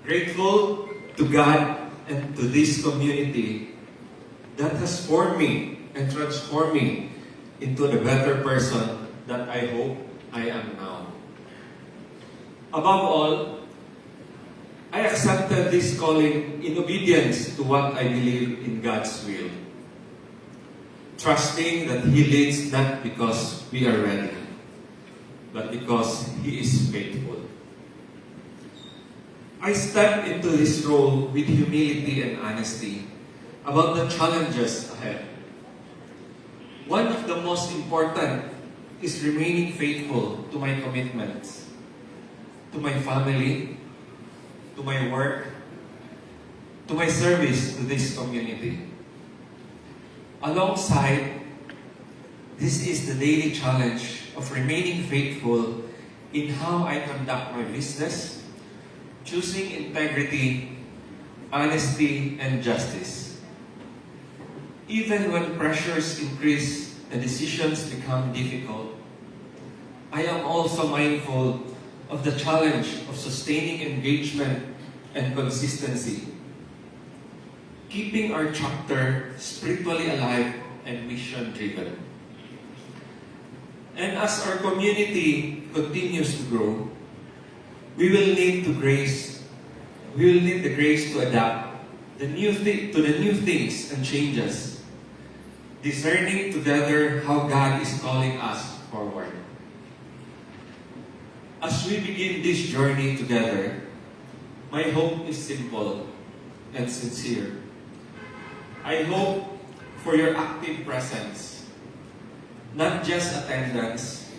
Grateful to God and to this community that has formed me and transformed me into the better person that I hope I am now. Above all, I accepted this calling in obedience to what I believe in God's will, trusting that He leads not because we are ready, but because He is faithful. I step into this role with humility and honesty about the challenges ahead. One of the most important is remaining faithful to my commitments, to my family, to my work, to my service to this community. Alongside, this is the daily challenge of remaining faithful in how I conduct my business, choosing integrity, honesty, and justice. Even when pressures increase and decisions become difficult, I am also mindful of the challenge of sustaining engagement and consistency, keeping our chapter spiritually alive and mission-driven. And as our community continues to grow, we will need the grace to adapt to the new things and changes, discerning together how God is calling us forward. As we begin this journey together, my hope is simple and sincere. I hope for your active presence, not just attendance,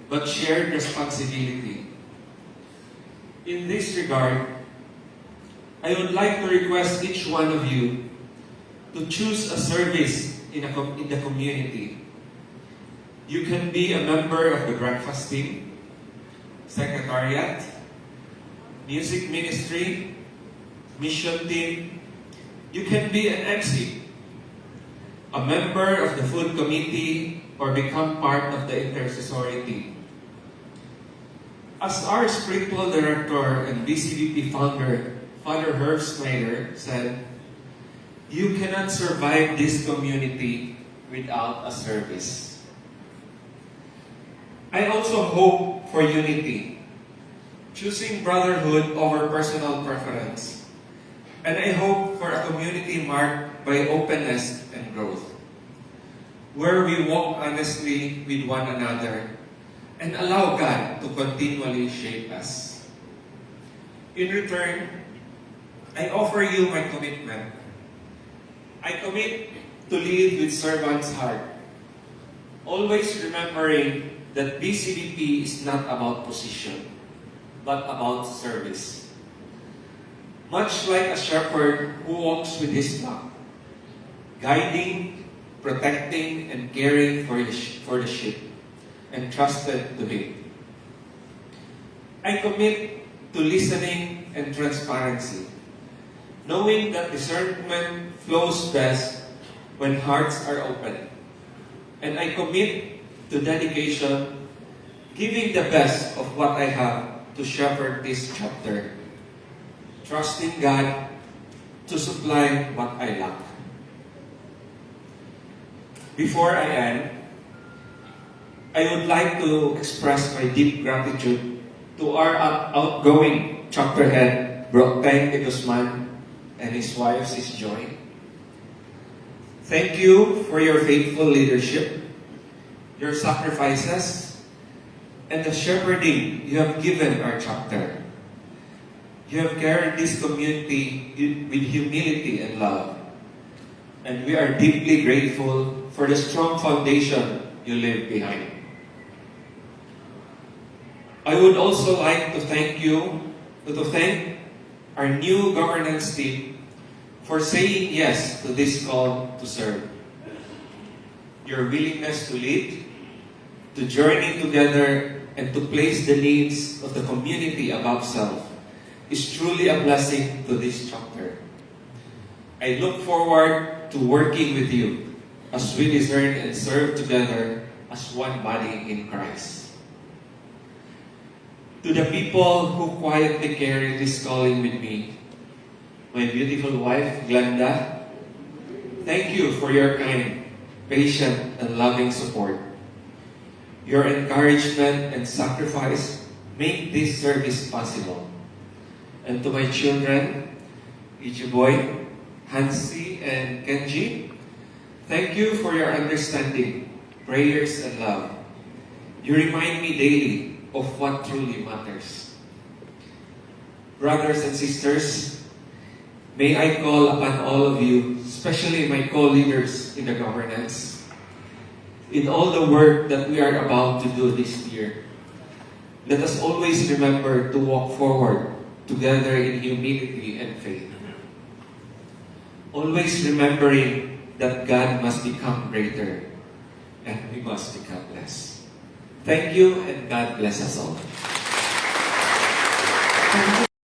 but shared responsibility. In this regard, I would like to request each one of you to choose a service in the community. You can be a member of the breakfast team, secretariat, music ministry, mission team. You can be an MC, a member of the food committee, or become part of the intercessory team. As our spiritual director and BCBP founder, Father Herb Snyder, said, "You cannot survive this community without a service." I also hope for unity, choosing brotherhood over personal preference. And I hope for a community marked by openness and growth, where we walk honestly with one another and allow God to continually shape us. In return, I offer you my commitment. I commit to lead with servant's heart, always remembering that BCBP is not about position, but about service. Much like a shepherd who walks with his flock, guiding, protecting, and caring for the sheep, entrusted to him. I commit to listening and transparency, knowing that discernment flows best when hearts are open. And I commit to dedication, giving the best of what I have to shepherd this chapter, trusting God to supply what I lack. Before I end, I would like to express my deep gratitude to our outgoing chapter head, Bro Teng de Guzman, and his wife, Sis Joy. Thank you for your faithful leadership, your sacrifices, and the shepherding you have given our chapter. You have carried this community with humility and love, and we are deeply grateful for the strong foundation you leave behind. I would also like to thank our new governance team for saying yes to this call to serve. Your willingness to lead, to journey together, and to place the needs of the community above self is truly a blessing to this chapter. I look forward to working with you as we discern and serve together as one body in Christ. To the people who quietly carry this calling with me, my beautiful wife, Glenda, thank you for your kind, patient, and loving support. Your encouragement and sacrifice make this service possible. And to my children, Ichiboy, Hansi, and Kenji, thank you for your understanding, prayers, and love. You remind me daily of what truly matters. Brothers and sisters, may I call upon all of you, especially my co-leaders in the governance, in all the work that we are about to do this year. Let us always remember to walk forward together in humility and faith. Always remembering that God must become greater and we must become less. Thank you, and God bless us all.